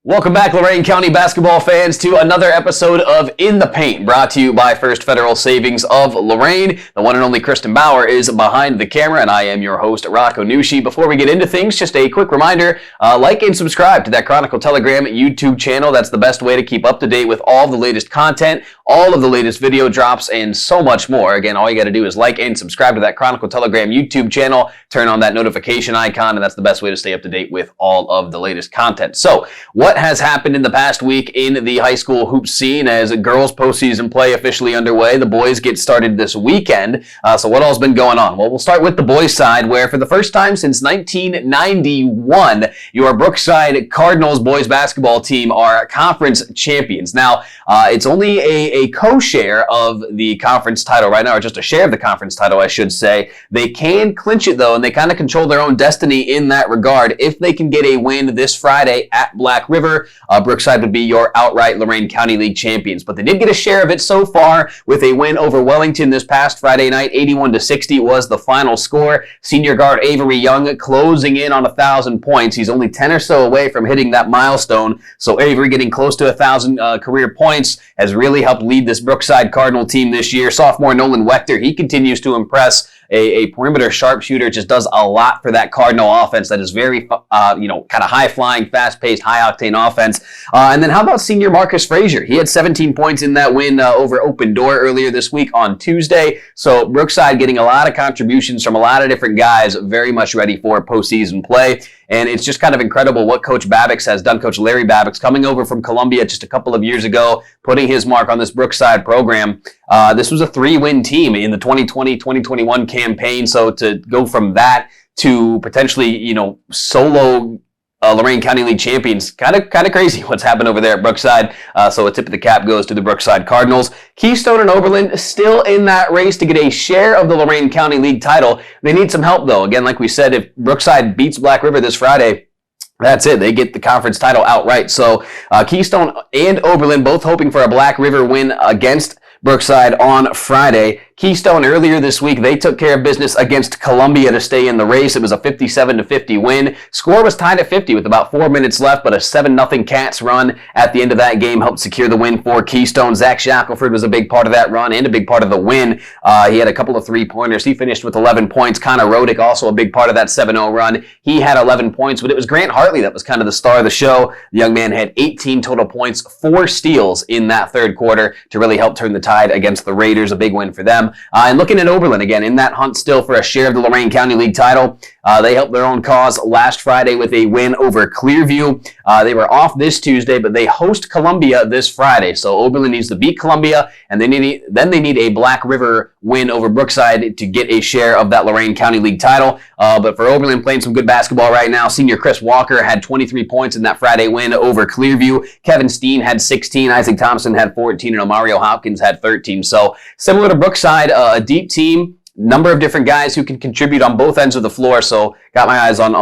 Welcome back, Lorain County basketball fans, to another episode of In the Paint, brought to you by First Federal Savings of Lorain. The one and only Kristen Bauer is behind the camera, and I am your host, Rocco Nushi. Before we get into things, just a quick reminder, like and subscribe to that Chronicle Telegram YouTube channel. That's the best way to keep up to date with all the latest content, all of the latest video drops, and so much more. Again, all you got to do is like and subscribe to that Chronicle Telegram YouTube channel, turn on that notification icon, and that's the best way to stay up to date with all of the latest content. So, what has happened in the past week in the high school hoop scene as girls postseason play officially underway? The boys get started this weekend. So what all's been going on? Well, we'll start with the boys side, where for the first time since 1991, your Brookside Cardinals boys basketball team are conference champions. Now, it's only a co-share of the conference title right now, or just a share of the conference title, I should say. They can clinch it, though, and they kind of control their own destiny in that regard if they can get a win this Friday at Black River. Brookside would be your outright Lorain County League champions, but they did get a share of it so far with a win over Wellington this past Friday night. 81-60 was the final score. Senior guard Avery Young closing in on 1,000 points. He's only 10 or so away from hitting that milestone, so Avery getting close to 1,000 career points has really helped lead this Brookside Cardinal team this year. Sophomore Nolan Wechter, he continues to impress. A perimeter sharpshooter, just does a lot for that Cardinal offense that is very, kind of high-flying, fast-paced, high-octane offense. And then how about senior Marcus Frazier? He had 17 points in that win over Open Door earlier this week on Tuesday. So Brookside getting a lot of contributions from a lot of different guys, very much ready for postseason play. And it's just kind of incredible what Coach Babbix has done. Coach Larry Babbix coming over from Columbia just a couple of years ago, putting his mark on this Brookside program. This was a 3-win team in the 2020-2021 campaign. So to go from that to potentially, solo Lorain County League champions, kind of crazy what's happened over there at Brookside. So a tip of the cap goes to the Brookside Cardinals. Keystone and Oberlin still in that race to get a share of the Lorain County League title. They need some help, though. Again, like we said, if Brookside beats Black River this Friday, that's it. They get the conference title outright. So Keystone and Oberlin both hoping for a Black River win against Brookside on Friday. Keystone earlier this week, they took care of business against Columbia to stay in the race. It was a 57-50 win. Score was tied at 50 with about 4 minutes left, but a 7-0 Cats run at the end of that game helped secure the win for Keystone. Zach Shackelford was a big part of that run and a big part of the win. He had a couple of three-pointers. He finished with 11 points. Connor Rodick, also a big part of that 7-0 run. He had 11 points, but it was Grant Hartley that was kind of the star of the show. The young man had 18 total points, 4 steals in that third quarter to really help turn the tide against the Raiders. A big win for them. And looking at Oberlin, again, in that hunt still for a share of the Lorain County League title. They helped their own cause last Friday with a win over Clearview. They were off this Tuesday, but they host Columbia this Friday. So Oberlin needs to beat Columbia, and then they need a Black River win over Brookside to get a share of that Lorain County League title. But for Oberlin, playing some good basketball right now. Senior Chris Walker had 23 points in that Friday win over Clearview. Kevin Steen had 16. Isaac Thompson had 14, and Omario Hopkins had 13. So similar to Brookside, a deep team, number of different guys who can contribute on both ends of the floor. So got my eyes on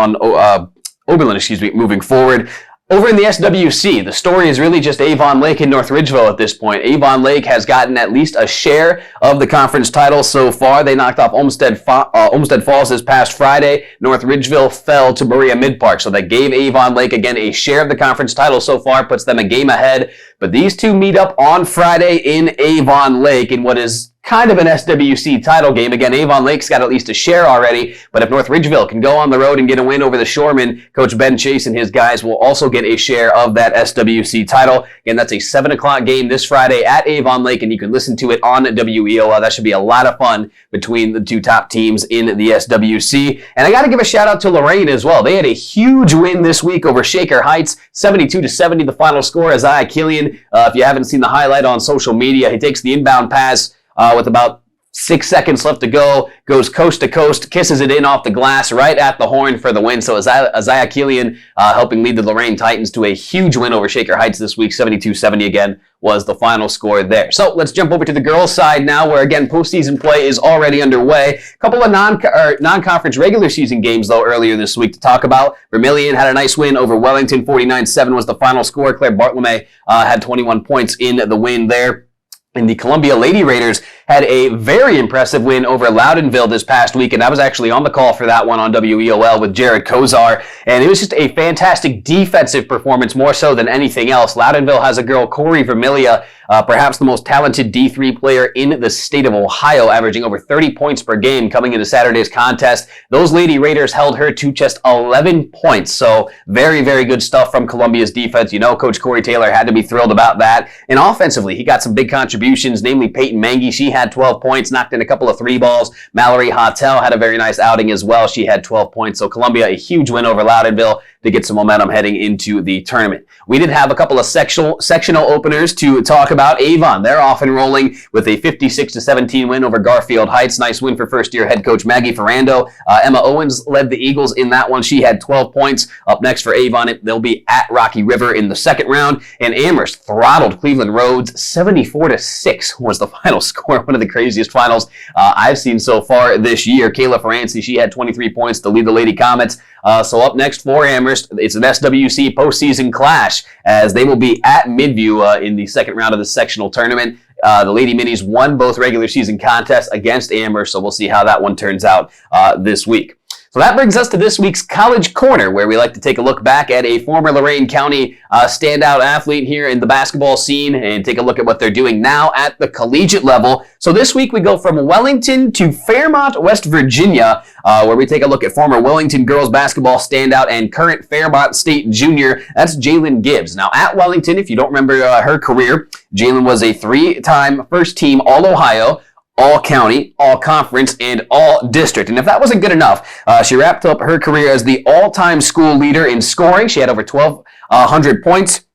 Oberlin, moving forward. Over in the SWC, the story is really just Avon Lake and North Ridgeville at this point. Avon Lake has gotten at least a share of the conference title so far. They knocked off Olmsted Falls this past Friday. North Ridgeville fell to Berea Mid-Park, so that gave Avon Lake, again, a share of the conference title so far, puts them a game ahead. But these two meet up on Friday in Avon Lake in what is kind of an SWC title game. Again, Avon Lake's got at least a share already, but if North Ridgeville can go on the road and get a win over the Shoremen, Coach Ben Chase and his guys will also get a share of that SWC title. Again, that's a 7 o'clock game this Friday at Avon Lake, and you can listen to it on WEOL. That should be a lot of fun between the two top teams in the SWC. And I got to give a shout out to Lorain as well. They had a huge win this week over Shaker Heights, 72-70 the final score. Isaiah Killian, if you haven't seen the highlight on social media, he takes the inbound pass with about 6 seconds left to go, goes coast to coast, kisses it in off the glass right at the horn for the win. So Isaiah Killian helping lead the Lorain Titans to a huge win over Shaker Heights this week. 72-70 again was the final score there. So let's jump over to the girls' side now, where again postseason play is already underway. A couple of non-conference regular season games though earlier this week to talk about. Vermilion had a nice win over Wellington. 49-7 was the final score. Claire Bartlome had 21 points in the win there. And the Columbia Lady Raiders had a very impressive win over Loudonville this past week, and I was actually on the call for that one on WEOL with Jared Kozar, and it was just a fantastic defensive performance more so than anything else. Loudonville has a girl, Corey Vermilia, perhaps the most talented D3 player in the state of Ohio, averaging over 30 points per game coming into Saturday's contest. Those Lady Raiders held her to just 11 points, so very, very good stuff from Columbia's defense. You know, Coach Corey Taylor had to be thrilled about that. And offensively, he got some big contributions, namely Peyton Mangy. She had 12 points, knocked in a couple of 3 balls. Mallory Hottel had a very nice outing as well. She had 12 points. So Columbia, a huge win over Loudonville to get some momentum heading into the tournament. We did have a couple of sectional openers to talk about. Avon, they're off and rolling with a 56-17 win over Garfield Heights. Nice win for first-year head coach Maggie Ferrando. Emma Owens led the Eagles in that one. She had 12 points. Up next for Avon, they'll be at Rocky River in the second round. And Amherst throttled Cleveland Rhodes. 74-6 was the final score. One of the craziest finals I've seen so far this year. Kayla Ferranci, she had 23 points to lead the Lady Comets. So up next for Amherst, it's an SWC postseason clash as they will be at Midview in the second round of the sectional tournament. The Lady Minis won both regular season contests against Amherst, so we'll see how that one turns out this week. So that brings us to this week's College Corner, where we like to take a look back at a former Lorain County standout athlete here in the basketball scene and take a look at what they're doing now at the collegiate level. So this week we go from Wellington to Fairmont, West Virginia, where we take a look at former Wellington girls basketball standout and current Fairmont State junior. That's Jalen Gibbs. Now at Wellington, if you don't remember her career, Jalen was a 3-time first-team All-Ohio, All-County, All-Conference, and All-District. And if that wasn't good enough, she wrapped up her career as the all-time school leader in scoring. She had over 1,200 points.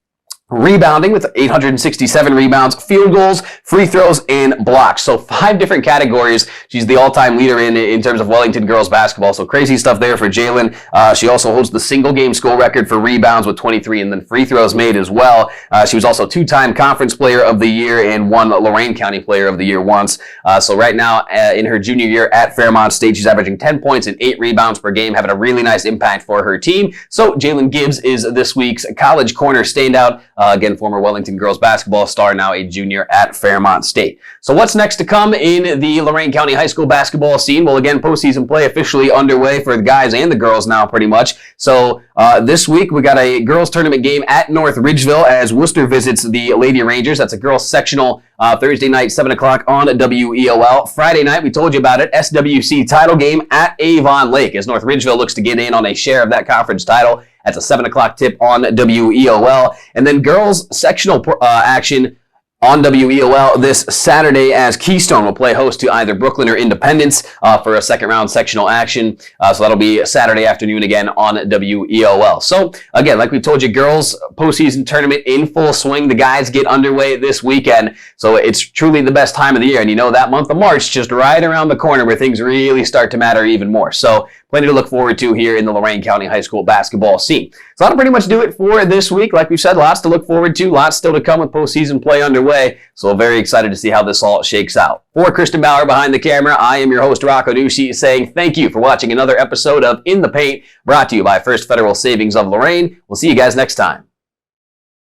Rebounding with 867 rebounds, field goals, free throws, and blocks. So 5 different categories. She's the all-time leader in terms of Wellington girls basketball. So crazy stuff there for Jalen. She also holds the single-game school record for rebounds with 23 and then free throws made as well. She was also 2-time Conference Player of the Year and 1 Lorain County Player of the Year once. So right now in her junior year at Fairmont State, she's averaging 10 points and 8 rebounds per game, having a really nice impact for her team. So Jalen Gibbs is this week's College Corner standout. Again, former Wellington girls basketball star, now a junior at Fairmont State. So what's next to come in the Lorain County high school basketball scene? Well, again, postseason play officially underway for the guys and the girls now pretty much. So this week we got a girls tournament game at North Ridgeville as Worcester visits the Lady Rangers. That's a girls sectional Thursday night, 7 o'clock on WEOL. Friday night, we told you about it, SWC title game at Avon Lake as North Ridgeville looks to get in on a share of that conference title. That's a 7 o'clock tip on WEOL. And then girls sectional action on WEOL this Saturday as Keystone will play host to either Brooklyn or Independence for a second round sectional action. So that'll be Saturday afternoon again on WEOL. So again, like we told you, girls postseason tournament in full swing. The guys get underway this weekend. So it's truly the best time of the year. And you know that month of March just right around the corner where things really start to matter even more. So plenty to look forward to here in the Lorain County high school basketball scene. So that'll pretty much do it for this week. Like we said, lots to look forward to, lots still to come with postseason play underway. So very excited to see how this all shakes out. For Kristen Bauer behind the camera, I am your host, Rocco Nushi, saying thank you for watching another episode of In the Paint, brought to you by First Federal Savings of Lorain. We'll see you guys next time.